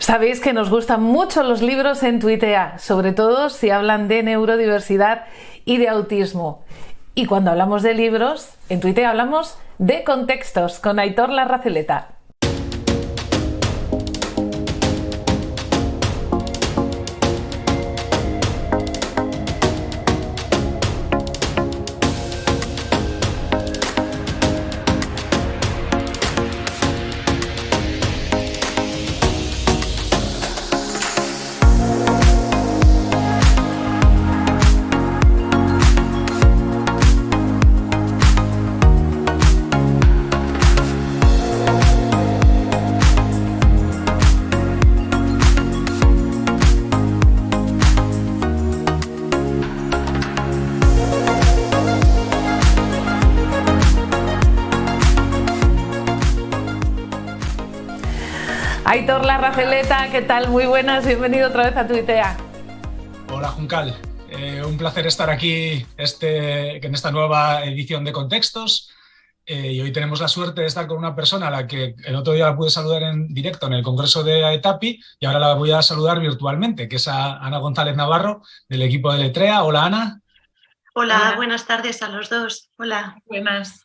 Sabéis que nos gustan mucho los libros en Twitter, sobre todo si hablan de neurodiversidad y de autismo. Y cuando hablamos de libros, en Twitter hablamos de contextos con Aitor Larraceleta. Aitor Larraceleta, ¿qué tal? Muy buenas, bienvenido otra vez a Tuitea. Hola Juncal, un placer estar aquí en esta nueva edición de Contextos. Y hoy tenemos la suerte de estar con una persona a la que el otro día la pude saludar en directo en el Congreso de AETAPI y ahora la voy a saludar virtualmente, que es a Ana González Navarro, del equipo de Letrea. Hola Ana. Hola, buenas tardes a los dos. Hola. Buenas.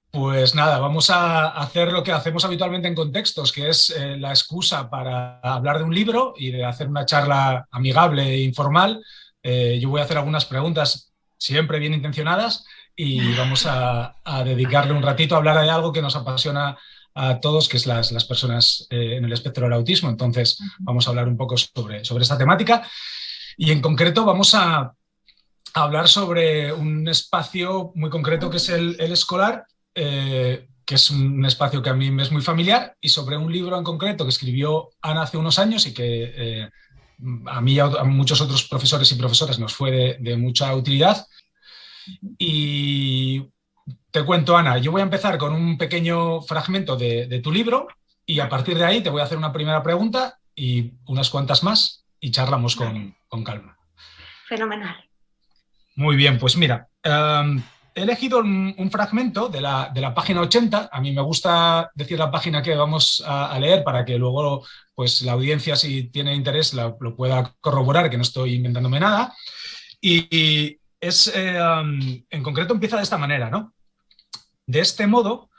Pues nada, vamos a hacer lo que hacemos habitualmente en Contextos, que es la excusa para hablar de un libro y de hacer una charla amigable e informal. Yo voy a hacer algunas preguntas siempre bien intencionadas y vamos a dedicarle un ratito a hablar de algo que nos apasiona a todos, que es las personas en el espectro del autismo. Entonces vamos a hablar un poco sobre esta temática y en concreto vamos a hablar sobre un espacio muy concreto que es el escolar, que es un espacio que a mí me es muy familiar, y sobre un libro en concreto que escribió Ana hace unos años y que a mí y a muchos otros profesores y profesoras nos fue de mucha utilidad. Y te cuento, Ana, yo voy a empezar con un pequeño fragmento de tu libro y a partir de ahí te voy a hacer una primera pregunta y unas cuantas más y charlamos con calma. Fenomenal. Muy bien, pues mira, he elegido un fragmento de la página 80. A mí me gusta decir la página que vamos a leer para que luego pues, la audiencia, si tiene interés, lo pueda corroborar, que no estoy inventándome nada. Y en concreto empieza de esta manera, ¿no? De este modo,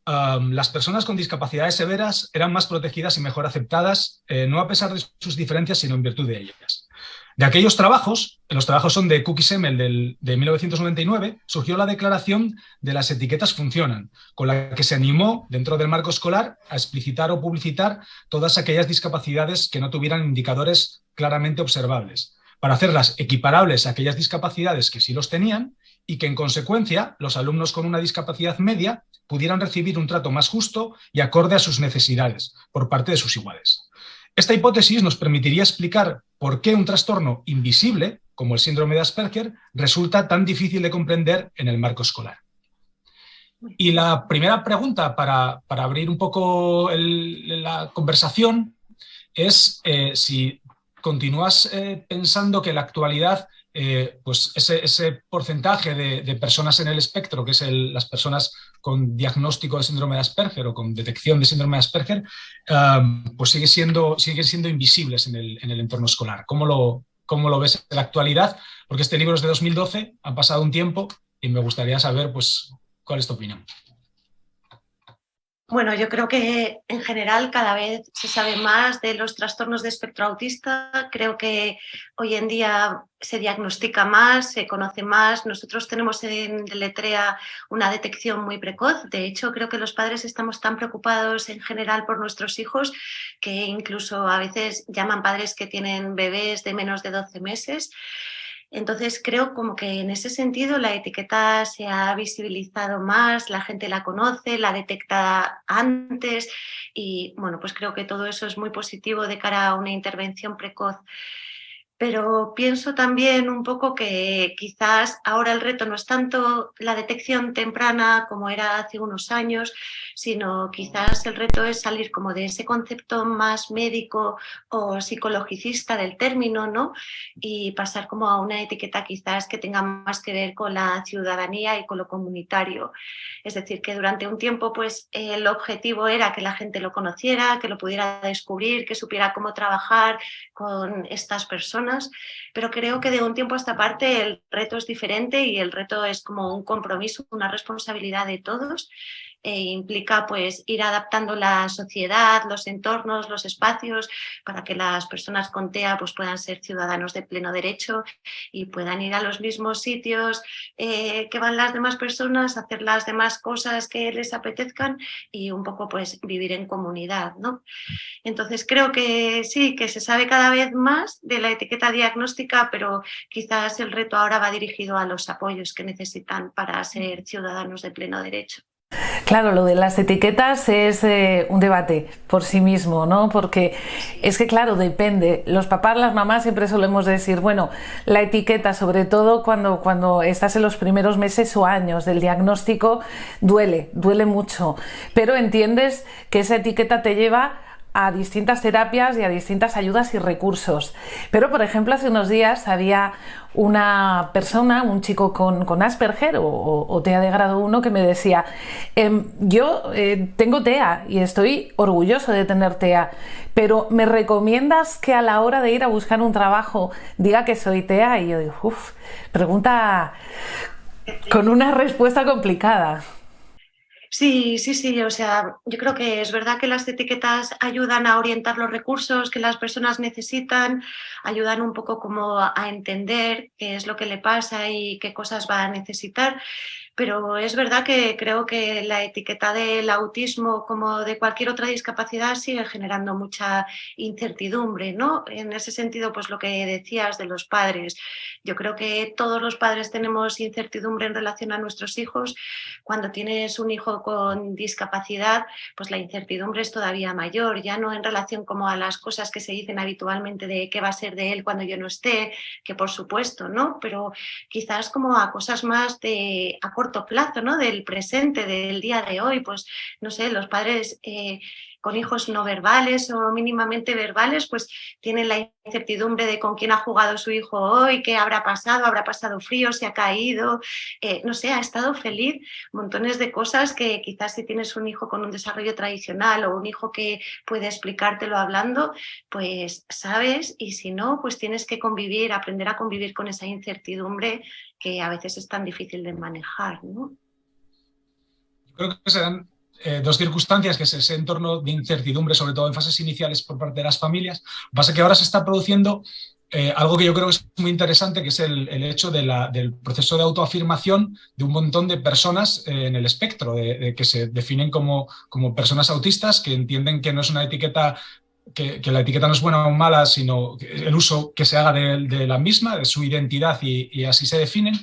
las personas con discapacidades severas eran más protegidas y mejor aceptadas, no a pesar de sus diferencias, sino en virtud de ellas. De aquellos trabajos, los trabajos son de Cook y Semmel de 1999, surgió la declaración de las etiquetas funcionan, con la que se animó, dentro del marco escolar, a explicitar o publicitar todas aquellas discapacidades que no tuvieran indicadores claramente observables, para hacerlas equiparables a aquellas discapacidades que sí los tenían y que, en consecuencia, los alumnos con una discapacidad media pudieran recibir un trato más justo y acorde a sus necesidades por parte de sus iguales. Esta hipótesis nos permitiría explicar por qué un trastorno invisible, como el síndrome de Asperger, resulta tan difícil de comprender en el marco escolar. Y la primera pregunta para abrir un poco la conversación es si continúas pensando que en la actualidad pues ese porcentaje de personas en el espectro, que es las personas con diagnóstico de síndrome de Asperger o con detección de síndrome de Asperger, pues siguen siendo invisibles en el entorno escolar. ¿Cómo lo ves en la actualidad? Porque este libro es de 2012, ha pasado un tiempo y me gustaría saber pues, cuál es tu opinión. Bueno, yo creo que en general cada vez se sabe más de los trastornos de espectro autista. Creo que hoy en día se diagnostica más, se conoce más. Nosotros tenemos en Letrea una detección muy precoz. De hecho, creo que los padres estamos tan preocupados en general por nuestros hijos que incluso a veces llaman padres que tienen bebés de menos de 12 meses. Entonces creo como que en ese sentido la etiqueta se ha visibilizado más, la gente la conoce, la detecta antes y bueno, pues creo que todo eso es muy positivo de cara a una intervención precoz. Pero pienso también un poco que quizás ahora el reto no es tanto la detección temprana como era hace unos años, sino quizás el reto es salir como de ese concepto más médico o psicologicista del término, ¿no? Y pasar como a una etiqueta quizás que tenga más que ver con la ciudadanía y con lo comunitario. Es decir, que durante un tiempo pues el objetivo era que la gente lo conociera, que lo pudiera descubrir, que supiera cómo trabajar con estas personas, pero creo que de un tiempo a esta parte el reto es diferente y el reto es como un compromiso, una responsabilidad de todos. Implica pues ir adaptando la sociedad, los entornos, los espacios para que las personas con TEA pues puedan ser ciudadanos de pleno derecho y puedan ir a los mismos sitios que van las demás personas, hacer las demás cosas que les apetezcan y un poco pues vivir en comunidad, ¿no? Entonces creo que sí, que se sabe cada vez más de la etiqueta diagnóstica, pero quizás el reto ahora va dirigido a los apoyos que necesitan para ser ciudadanos de pleno derecho. Claro, lo de las etiquetas es un debate por sí mismo, ¿no? Porque es que, claro, depende. Los papás, las mamás siempre solemos decir, bueno, la etiqueta, sobre todo cuando estás en los primeros meses o años del diagnóstico, duele mucho. Pero entiendes que esa etiqueta te lleva a distintas terapias y a distintas ayudas y recursos. Pero, por ejemplo, hace unos días había una persona, un chico con Asperger o TEA de grado 1 que me decía, yo tengo TEA y estoy orgulloso de tener TEA, pero ¿me recomiendas que a la hora de ir a buscar un trabajo diga que soy TEA? Y yo digo, pregunta con una respuesta complicada. Sí, o sea, yo creo que es verdad que las etiquetas ayudan a orientar los recursos que las personas necesitan, ayudan un poco como a entender qué es lo que le pasa y qué cosas va a necesitar, pero es verdad que creo que la etiqueta del autismo, como de cualquier otra discapacidad, sigue generando mucha incertidumbre, ¿no? En ese sentido, pues lo que decías de los padres, yo creo que todos los padres tenemos incertidumbre en relación a nuestros hijos. Cuando tienes un hijo con discapacidad, pues la incertidumbre es todavía mayor, ya no en relación como a las cosas que se dicen habitualmente de qué va a ser de él cuando yo no esté, que por supuesto, ¿no? Pero quizás como a cosas más a corto plazo, ¿no? Del presente, del día de hoy, pues no sé, los padres con hijos no verbales o mínimamente verbales, pues tienen la incertidumbre de con quién ha jugado su hijo hoy, qué habrá pasado frío, se ha caído, no sé, ha estado feliz, montones de cosas que quizás si tienes un hijo con un desarrollo tradicional o un hijo que puede explicártelo hablando, pues sabes, y si no, pues tienes que convivir, aprender a convivir con esa incertidumbre que a veces es tan difícil de manejar, ¿no? Creo que se dan dos circunstancias, que es ese entorno de incertidumbre, sobre todo en fases iniciales por parte de las familias. Lo que pasa es que ahora se está produciendo algo que yo creo que es muy interesante, que es el hecho del proceso de autoafirmación de un montón de personas en el espectro, de que se definen como personas autistas, que entienden que no es una etiqueta, que la etiqueta no es buena o mala, sino el uso que se haga de la misma, de su identidad, y así se definen.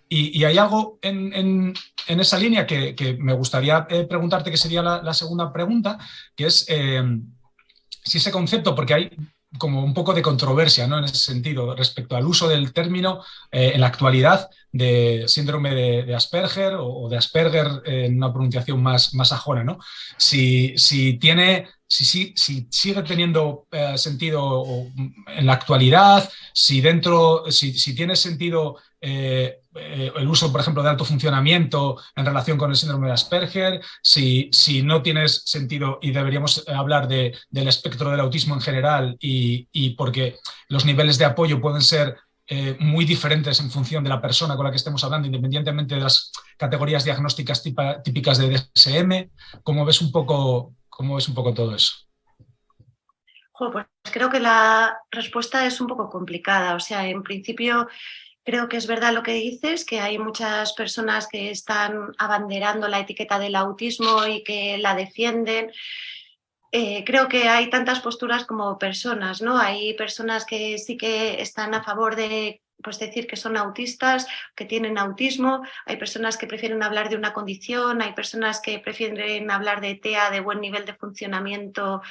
Y hay algo en esa línea que me gustaría preguntarte, que sería la segunda pregunta, que es si ese concepto, porque hay como un poco de controversia, ¿no?, en ese sentido respecto al uso del término en la actualidad de síndrome de Asperger o de Asperger en una pronunciación más sajona, ¿no? Si sigue teniendo sentido en la actualidad, si tiene sentido el uso, por ejemplo, de alto funcionamiento en relación con el síndrome de Asperger, si no tiene sentido y deberíamos hablar del espectro del autismo en general, y porque los niveles de apoyo pueden ser muy diferentes en función de la persona con la que estemos hablando, independientemente de las categorías diagnósticas típicas de DSM. ¿Cómo ves un poco todo eso? Pues creo que la respuesta es un poco complicada. O sea, en principio creo que es verdad lo que dices, que hay muchas personas que están abanderando la etiqueta del autismo y que la defienden. Creo que hay tantas posturas como personas, ¿no? Hay personas que sí que están a favor de pues decir que son autistas, que tienen autismo, hay personas que prefieren hablar de una condición, hay personas que prefieren hablar de TEA de buen nivel de funcionamiento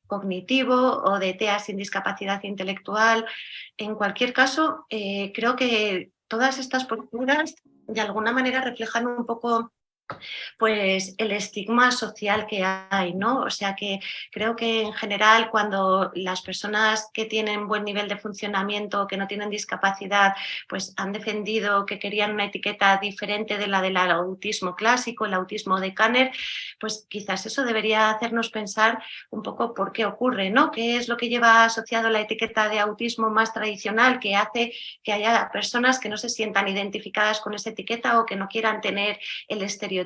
cognitivo o de TEA sin discapacidad intelectual. En cualquier caso, creo que todas estas posturas de alguna manera reflejan un poco pues el estigma social que hay, ¿no? O sea que creo que en general cuando las personas que tienen buen nivel de funcionamiento, que no tienen discapacidad, pues han defendido que querían una etiqueta diferente de la del autismo clásico, el autismo de Kanner, pues quizás eso debería hacernos pensar un poco por qué ocurre, ¿no? ¿Qué es lo que lleva asociado la etiqueta de autismo más tradicional que hace que haya personas que no se sientan identificadas con esa etiqueta o que no quieran tener el estereotipo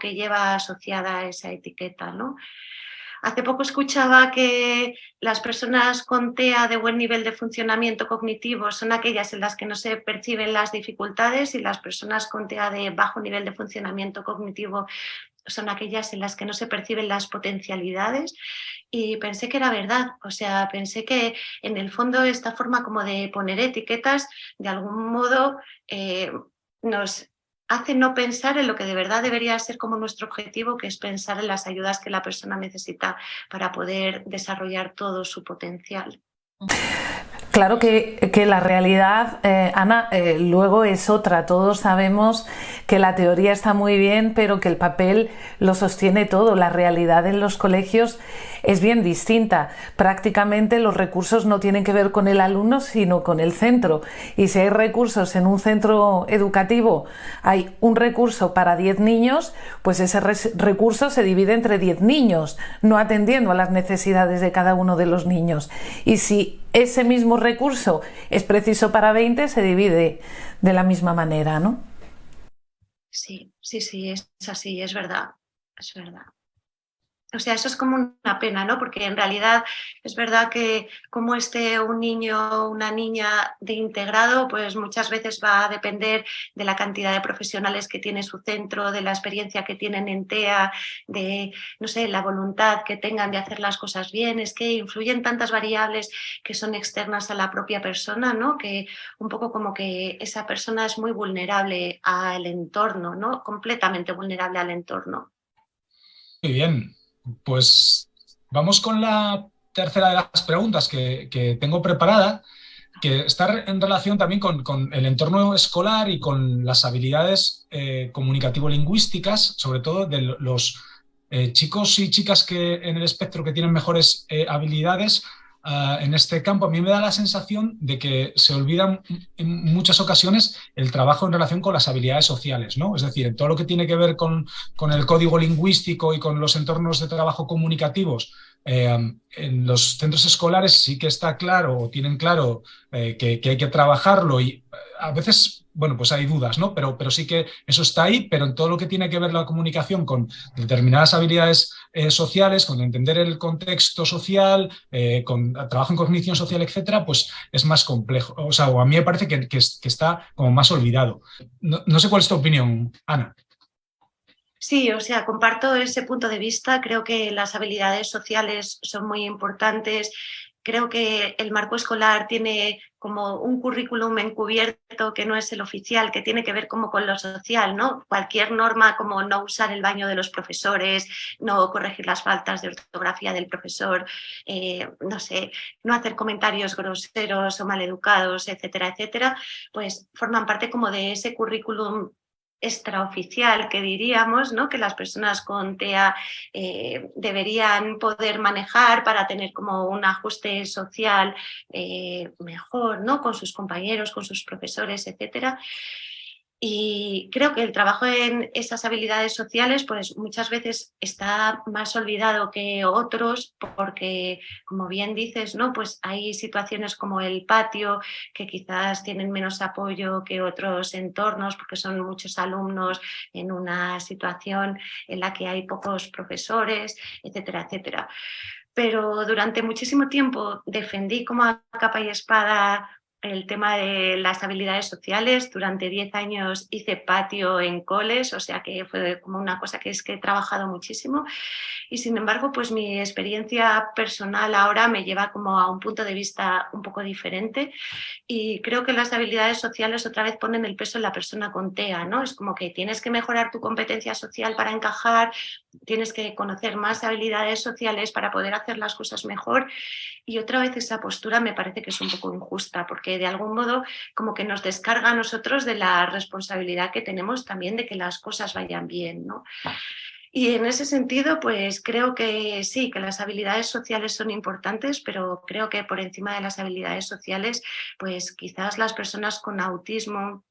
que lleva asociada a esa etiqueta, ¿no? Hace poco escuchaba que las personas con TEA de buen nivel de funcionamiento cognitivo son aquellas en las que no se perciben las dificultades y las personas con TEA de bajo nivel de funcionamiento cognitivo son aquellas en las que no se perciben las potencialidades, y pensé que era verdad, o sea, pensé que en el fondo esta forma como de poner etiquetas de algún modo nos hace no pensar en lo que de verdad debería ser como nuestro objetivo, que es pensar en las ayudas que la persona necesita para poder desarrollar todo su potencial. Claro que la realidad, Ana, luego es otra. Todos sabemos que la teoría está muy bien, pero que el papel lo sostiene todo. La realidad en los colegios es bien distinta. Prácticamente los recursos no tienen que ver con el alumno, sino con el centro. Y si hay recursos en un centro educativo, hay un recurso para 10 niños, pues ese recurso se divide entre 10 niños, no atendiendo a las necesidades de cada uno de los niños. Y si ese mismo recurso es preciso para 20, se divide de la misma manera, ¿no? Sí, es así, es verdad, es verdad. O sea, eso es como una pena, ¿no? Porque en realidad es verdad que como esté un niño o una niña de integrado, pues muchas veces va a depender de la cantidad de profesionales que tiene su centro, de la experiencia que tienen en TEA, de, no sé, la voluntad que tengan de hacer las cosas bien. Es que influyen tantas variables que son externas a la propia persona, ¿no? Que un poco como que esa persona es muy vulnerable al entorno, ¿no? Completamente vulnerable al entorno. Muy bien, pues vamos con la tercera de las preguntas que tengo preparada, que está en relación también con el entorno escolar y con las habilidades comunicativo-lingüísticas, sobre todo de los chicos y chicas que en el espectro que tienen mejores habilidades. En este campo a mí me da la sensación de que se olvida en muchas ocasiones el trabajo en relación con las habilidades sociales, ¿no? Es decir, en todo lo que tiene que ver con el código lingüístico y con los entornos de trabajo comunicativos. En los centros escolares sí que está claro o tienen claro que hay que trabajarlo y a veces, bueno, pues hay dudas, ¿no? Pero sí que eso está ahí, pero en todo lo que tiene que ver la comunicación con determinadas habilidades sociales, con entender el contexto social, con trabajo en cognición social, etcétera, pues es más complejo. O sea, o a mí me parece que está como más olvidado. No sé cuál es tu opinión, Ana. Sí, o sea, comparto ese punto de vista. Creo que las habilidades sociales son muy importantes. Creo que el marco escolar tiene como un currículum encubierto que no es el oficial, que tiene que ver como con lo social, ¿no? Cualquier norma como no usar el baño de los profesores, no corregir las faltas de ortografía del profesor, no sé, no hacer comentarios groseros o maleducados, etcétera, etcétera, pues forman parte como de ese currículum extraoficial que diríamos, ¿no? Que las personas con TEA deberían poder manejar para tener como un ajuste social mejor, ¿no? Con sus compañeros, con sus profesores, etcétera. Y creo que el trabajo en esas habilidades sociales pues muchas veces está más olvidado que otros porque, como bien dices, ¿no? Pues hay situaciones como el patio que quizás tienen menos apoyo que otros entornos porque son muchos alumnos en una situación en la que hay pocos profesores, etcétera, etcétera. Pero durante muchísimo tiempo defendí como a capa y espada el tema de las habilidades sociales. Durante 10 años hice patio en coles, o sea que fue como una cosa que es que he trabajado muchísimo. Y sin embargo, pues mi experiencia personal ahora me lleva como a un punto de vista un poco diferente y creo que las habilidades sociales otra vez ponen el peso en la persona con TEA, ¿no? Es como que tienes que mejorar tu competencia social para encajar, tienes que conocer más habilidades sociales para poder hacer las cosas mejor y otra vez esa postura me parece que es un poco injusta porque porque de algún modo como que nos descarga a nosotros de la responsabilidad que tenemos también de que las cosas vayan bien, ¿no? Y en ese sentido, pues creo que sí, que las habilidades sociales son importantes, pero creo que por encima de las habilidades sociales, pues quizás las personas con autismo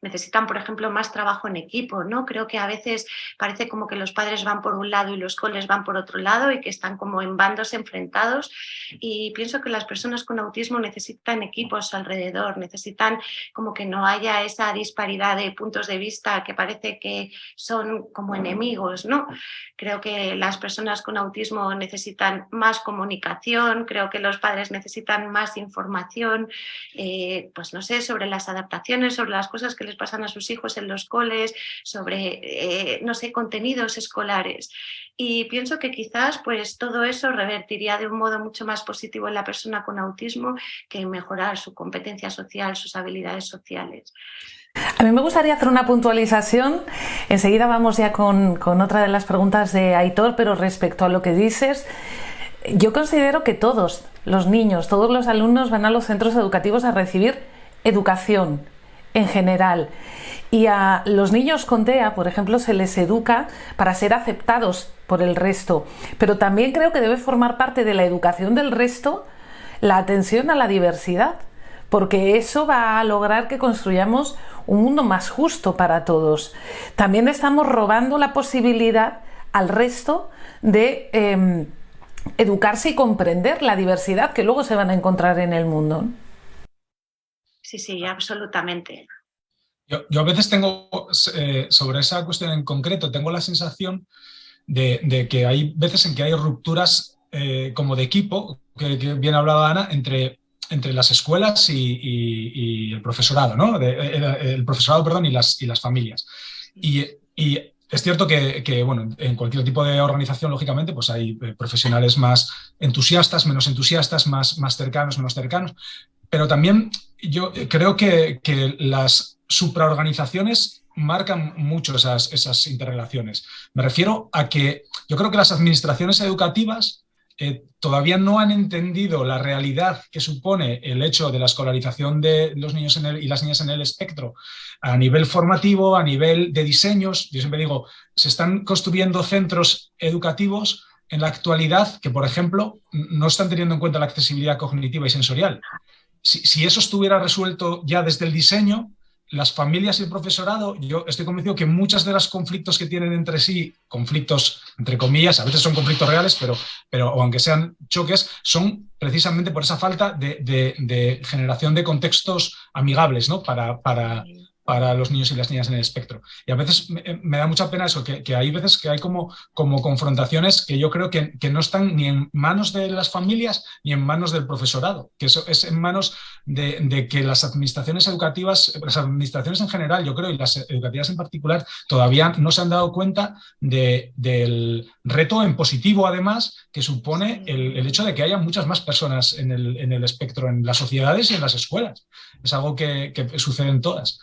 necesitan, por ejemplo, más trabajo en equipo, ¿no? Creo que a veces parece como que los padres van por un lado y los coles van por otro lado y que están como en bandos enfrentados, y pienso que las personas con autismo necesitan equipos alrededor, necesitan como que no haya esa disparidad de puntos de vista que parece que son como enemigos, ¿no? Creo que las personas con autismo necesitan más comunicación, creo que los padres necesitan más información, pues no sé, sobre las adaptaciones, sobre las cosas que les pasan a sus hijos en los coles, sobre, no sé, contenidos escolares. Y pienso que quizás pues todo eso revertiría de un modo mucho más positivo en la persona con autismo que mejorar su competencia social, sus habilidades sociales. A mí me gustaría hacer una puntualización. Enseguida vamos ya con otra de las preguntas de Aitor, pero respecto a lo que dices, yo considero que todos los niños, todos los alumnos van a los centros educativos a recibir educación en general. Y a los niños con TEA, por ejemplo, se les educa para ser aceptados por el resto. Pero también creo que debe formar parte de la educación del resto la atención a la diversidad, porque eso va a lograr que construyamos un mundo más justo para todos. También estamos robando la posibilidad al resto de educarse y comprender la diversidad que luego se van a encontrar en el mundo. Sí, sí, absolutamente. Yo a veces tengo, sobre esa cuestión en concreto, tengo la sensación de que hay veces en que hay rupturas como de equipo, que bien hablaba Ana, entre las escuelas y el profesorado, ¿no? El profesorado, perdón, y las familias. Y es cierto que, bueno, en cualquier tipo de organización, lógicamente, pues hay profesionales más entusiastas, menos entusiastas, más cercanos, menos cercanos, pero también yo creo que las supraorganizaciones marcan mucho esas interrelaciones. Me refiero a que yo creo que las administraciones educativas todavía no han entendido la realidad que supone el hecho de la escolarización de los niños y las niñas en el espectro a nivel formativo, a nivel de diseños. Yo siempre digo, se están construyendo centros educativos en la actualidad que, por ejemplo, no están teniendo en cuenta la accesibilidad cognitiva y sensorial. Si eso estuviera resuelto ya desde el diseño, las familias y el profesorado, yo estoy convencido que muchos de los conflictos que tienen entre sí, conflictos entre comillas, a veces son conflictos reales, pero aunque sean choques, son precisamente por esa falta de generación de contextos amigables, ¿no? para los niños y las niñas en el espectro. Y a veces me da mucha pena eso, que hay veces que hay como confrontaciones que yo creo que no están ni en manos de las familias ni en manos del profesorado, que eso es en manos de que las administraciones educativas, las administraciones en general, yo creo, y las educativas en particular, todavía no se han dado cuenta del reto en positivo, además, que supone el hecho de que haya muchas más personas en el espectro, en las sociedades y en las escuelas. Es algo que sucede en todas.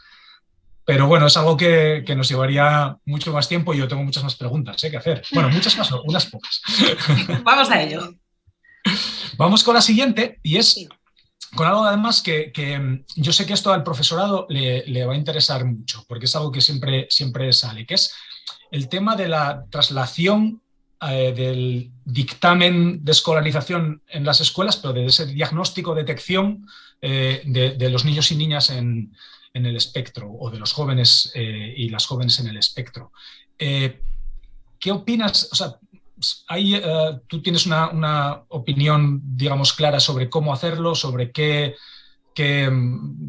Pero bueno, es algo que nos llevaría mucho más tiempo y yo tengo muchas más preguntas que hacer. Bueno, muchas más, unas pocas. Vamos a ello. Vamos con la siguiente, y es con algo además que yo sé que esto al profesorado le va a interesar mucho, porque es algo que siempre sale, que es el tema de la traslación del dictamen de escolarización en las escuelas, pero de ese diagnóstico, detección de los niños y niñas en el espectro, o de los jóvenes y las jóvenes en el espectro. ¿Qué opinas? O sea, tú tienes una opinión, digamos, clara sobre cómo hacerlo, sobre qué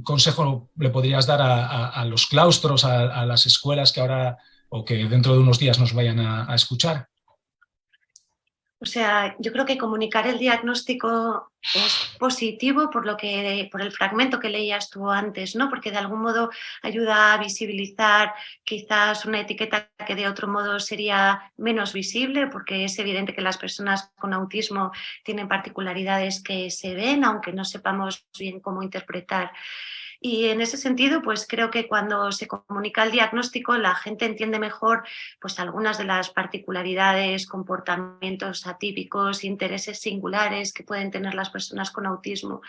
consejo le podrías dar a los claustros, a las escuelas que ahora o que dentro de unos días nos vayan a escuchar? O sea, yo creo que comunicar el diagnóstico es positivo por el fragmento que leías tú antes, ¿no? Porque de algún modo ayuda a visibilizar quizás una etiqueta que de otro modo sería menos visible, porque es evidente que las personas con autismo tienen particularidades que se ven, aunque no sepamos bien cómo interpretar. Y en ese sentido, pues creo que cuando se comunica el diagnóstico, la gente entiende mejor pues algunas de las particularidades, comportamientos atípicos, intereses singulares que pueden tener las personas con autismo.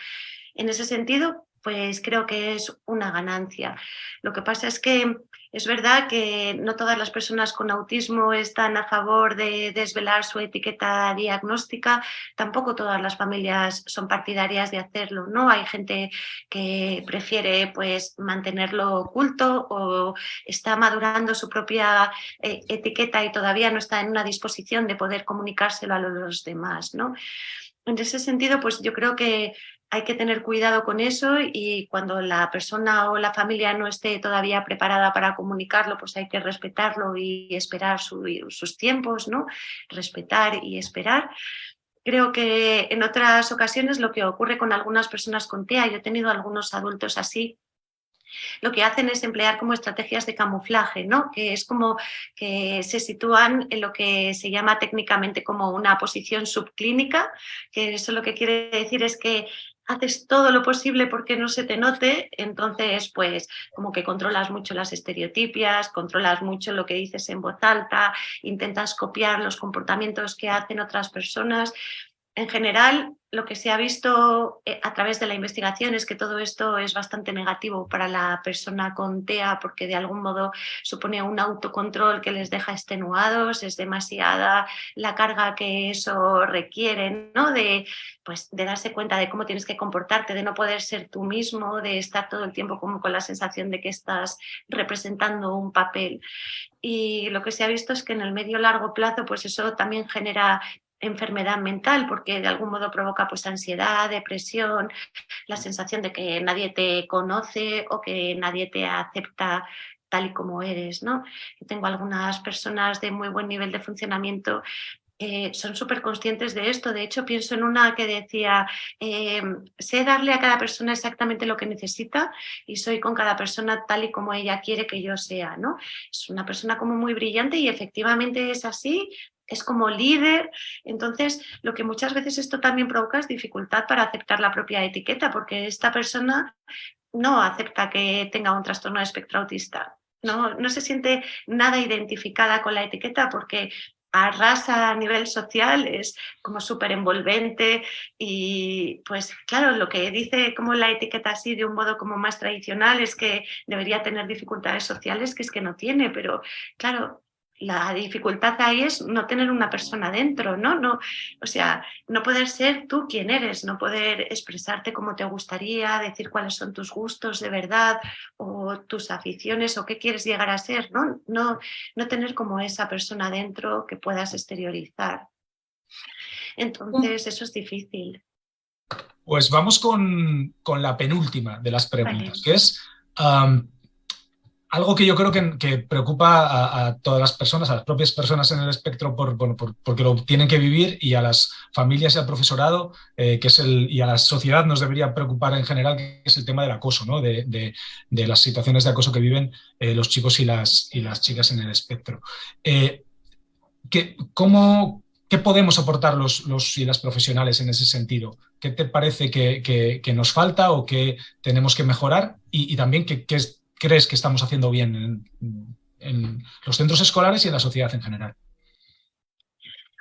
En ese sentido, pues creo que es una ganancia. Lo que pasa es que es verdad que no todas las personas con autismo están a favor de desvelar su etiqueta diagnóstica, tampoco todas las familias son partidarias de hacerlo, ¿no? Hay gente que prefiere pues mantenerlo oculto o está madurando su propia etiqueta y todavía no está en una disposición de poder comunicárselo a los demás, ¿no? En ese sentido, pues yo creo que hay que tener cuidado con eso y cuando la persona o la familia no esté todavía preparada para comunicarlo, pues hay que respetarlo y esperar sus tiempos, ¿no? Respetar y esperar. Creo que en otras ocasiones lo que ocurre con algunas personas con TEA, yo he tenido algunos adultos así, lo que hacen es emplear como estrategias de camuflaje, ¿no? Que es como que se sitúan en lo que se llama técnicamente como una posición subclínica, que eso lo que quiere decir es que haces todo lo posible porque no se te note, entonces pues como que controlas mucho las estereotipias, controlas mucho lo que dices en voz alta, intentas copiar los comportamientos que hacen otras personas. En general, lo que se ha visto a través de la investigación es que todo esto es bastante negativo para la persona con TEA porque de algún modo supone un autocontrol que les deja extenuados, es demasiada la carga que eso requiere, ¿no? Pues, de darse cuenta de cómo tienes que comportarte, de no poder ser tú mismo, de estar todo el tiempo como con la sensación de que estás representando un papel. Y lo que se ha visto es que en el medio largo plazo pues eso también genera enfermedad mental porque de algún modo provoca pues ansiedad, depresión, la sensación de que nadie te conoce o que nadie te acepta tal y como eres, ¿no? Yo tengo algunas personas de muy buen nivel de funcionamiento son súper conscientes de esto. De hecho, pienso en una que decía, sé darle a cada persona exactamente lo que necesita y soy con cada persona tal y como ella quiere que yo sea, ¿no? Es una persona como muy brillante y efectivamente es así, es como líder. Entonces, lo que muchas veces esto también provoca es dificultad para aceptar la propia etiqueta, porque esta persona no acepta que tenga un trastorno de espectro autista. No se siente nada identificada con la etiqueta porque arrasa a nivel social, es como súper envolvente y pues claro, lo que dice como la etiqueta así de un modo como más tradicional es que debería tener dificultades sociales, que es que no tiene, pero claro, la dificultad ahí es no tener una persona dentro, ¿no? O sea, no poder ser tú quien eres, no poder expresarte como te gustaría, decir cuáles son tus gustos de verdad o tus aficiones o qué quieres llegar a ser, ¿no? No tener como esa persona dentro que puedas exteriorizar. Entonces, eso es difícil. Pues vamos con la penúltima de las preguntas, Vale. que es algo que yo creo que preocupa a todas las personas, a las propias personas en el espectro, porque lo tienen que vivir, y a las familias y al profesorado, y a la sociedad nos debería preocupar en general, que es el tema del acoso, ¿no? de las situaciones de acoso que viven los chicos y las chicas en el espectro. ¿Qué podemos aportar los y las profesionales en ese sentido? ¿Qué te parece que nos falta o que tenemos que mejorar? Y también, ¿qué crees que estamos haciendo bien en los centros escolares y en la sociedad en general?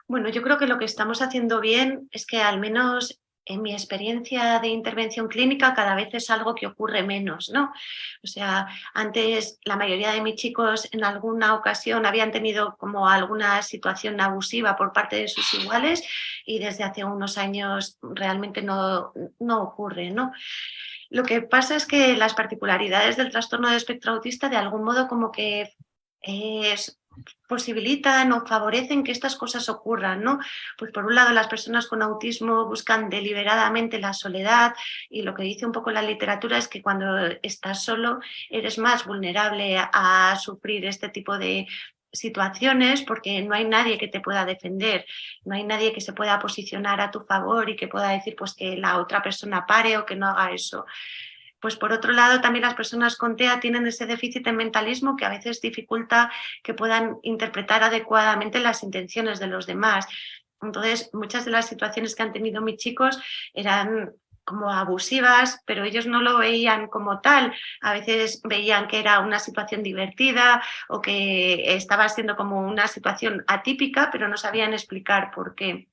Bueno, yo creo que lo que estamos haciendo bien es que al menos en mi experiencia de intervención clínica cada vez es algo que ocurre menos, ¿no? O sea, antes la mayoría de mis chicos en alguna ocasión habían tenido como alguna situación abusiva por parte de sus iguales y desde hace unos años realmente no ocurre, ¿no? Lo que pasa es que las particularidades del trastorno de espectro autista de algún modo como que posibilitan o favorecen que estas cosas ocurran, ¿no? Pues por un lado las personas con autismo buscan deliberadamente la soledad y lo que dice un poco la literatura es que cuando estás solo eres más vulnerable a sufrir este tipo de situaciones porque no hay nadie que te pueda defender, no hay nadie que se pueda posicionar a tu favor y que pueda decir pues que la otra persona pare o que no haga eso. Pues por otro lado, también las personas con TEA tienen ese déficit de mentalismo que a veces dificulta que puedan interpretar adecuadamente las intenciones de los demás. Entonces, muchas de las situaciones que han tenido mis chicos eran como abusivas, pero ellos no lo veían como tal. A veces veían que era una situación divertida o que estaba siendo como una situación atípica, pero no sabían explicar por qué.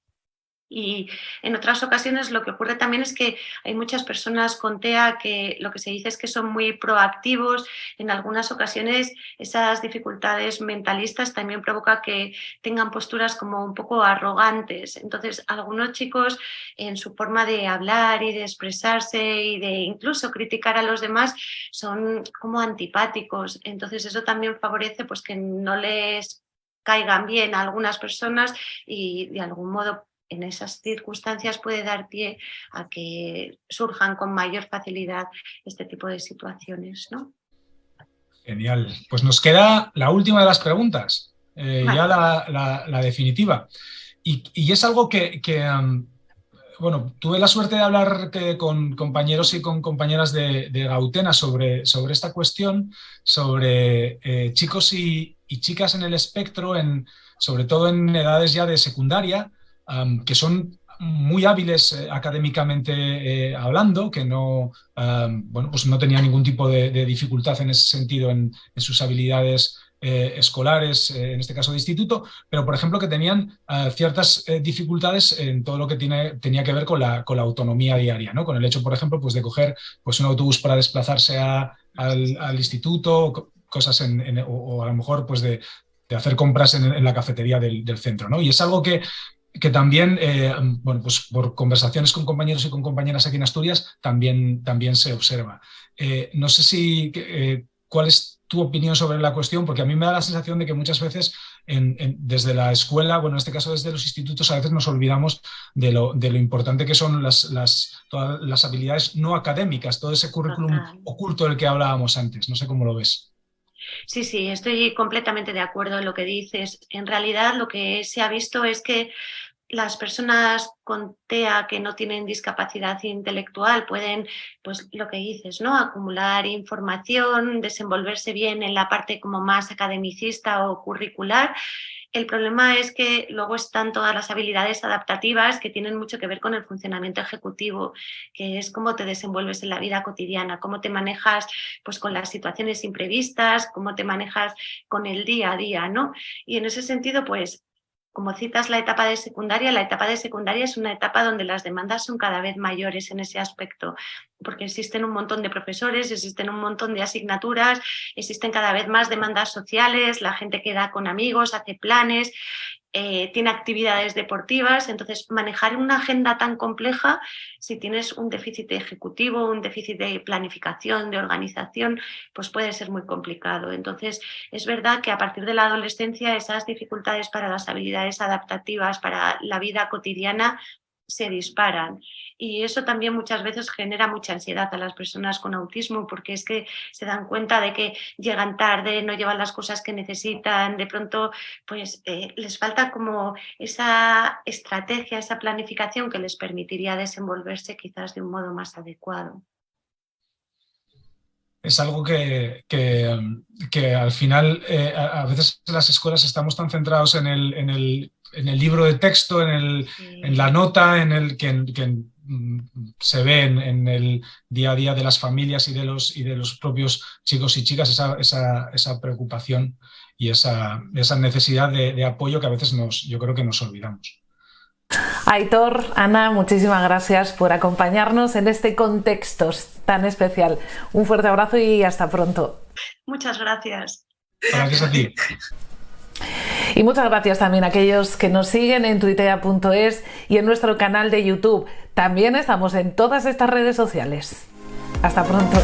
Y en otras ocasiones lo que ocurre también es que hay muchas personas con TEA que lo que se dice es que son muy proactivos. En algunas ocasiones esas dificultades mentalistas también provocan que tengan posturas como un poco arrogantes. Entonces, algunos chicos en su forma de hablar y de expresarse y de incluso criticar a los demás son como antipáticos. Entonces, eso también favorece pues, que no les caigan bien a algunas personas y de algún modo en esas circunstancias puede dar pie a que surjan con mayor facilidad este tipo de situaciones, ¿no? Genial. Pues nos queda la última de las preguntas, Vale. ya la definitiva. Y es algo que bueno, tuve la suerte de hablar con compañeros y con compañeras de Gautena sobre esta cuestión, sobre chicos y chicas en el espectro, sobre todo en edades ya de secundaria, que son muy hábiles académicamente hablando, que no, bueno, pues no tenían ningún tipo de dificultad en ese sentido en sus habilidades escolares, en este caso de instituto, pero por ejemplo que tenían ciertas dificultades en todo lo que tenía que ver con la autonomía diaria, ¿no? Con el hecho, por ejemplo, pues de coger pues, un autobús para desplazarse al instituto, cosas o a lo mejor pues de hacer compras en la cafetería del centro, ¿no? Y es algo que también, bueno, pues por conversaciones con compañeros y con compañeras aquí en Asturias, también se observa. No sé si cuál es tu opinión sobre la cuestión, porque a mí me da la sensación de que muchas veces desde la escuela, bueno, en este caso desde los institutos, a veces nos olvidamos de lo importante que son todas las habilidades no académicas, todo ese currículum oculto del que hablábamos antes. No sé cómo lo ves. Sí, sí, estoy completamente de acuerdo en lo que dices. En realidad lo que se ha visto es que las personas con TEA que no tienen discapacidad intelectual pueden, pues lo que dices, ¿no? Acumular información, desenvolverse bien en la parte como más academicista o curricular. El problema es que luego están todas las habilidades adaptativas que tienen mucho que ver con el funcionamiento ejecutivo, que es cómo te desenvuelves en la vida cotidiana, cómo te manejas pues, con las situaciones imprevistas, cómo te manejas con el día a día, ¿no? Y en ese sentido, pues, como citas la etapa de secundaria es una etapa donde las demandas son cada vez mayores en ese aspecto, porque existen un montón de profesores, existen un montón de asignaturas, existen cada vez más demandas sociales, la gente queda con amigos, hace planes, tiene actividades deportivas. Entonces, manejar una agenda tan compleja, si tienes un déficit ejecutivo, un déficit de planificación, de organización, pues puede ser muy complicado. Entonces, es verdad que a partir de la adolescencia esas dificultades para las habilidades adaptativas, para la vida cotidiana, se disparan. Y eso también muchas veces genera mucha ansiedad a las personas con autismo, porque es que se dan cuenta de que llegan tarde, no llevan las cosas que necesitan, de pronto pues les falta como esa estrategia, esa planificación que les permitiría desenvolverse quizás de un modo más adecuado. Es algo que al final a veces en las escuelas estamos tan centrados en el libro de texto, en la nota, en el que se ve en el día a día de las familias y de los propios chicos y chicas esa preocupación y esa necesidad de apoyo que a veces yo creo que nos olvidamos. Aitor, Ana, muchísimas gracias por acompañarnos en este contexto tan especial. Un fuerte abrazo y hasta pronto. Muchas gracias. Gracias a ti. Y muchas gracias también a aquellos que nos siguen en tuitea.es y en nuestro canal de YouTube. También estamos en todas estas redes sociales. Hasta pronto.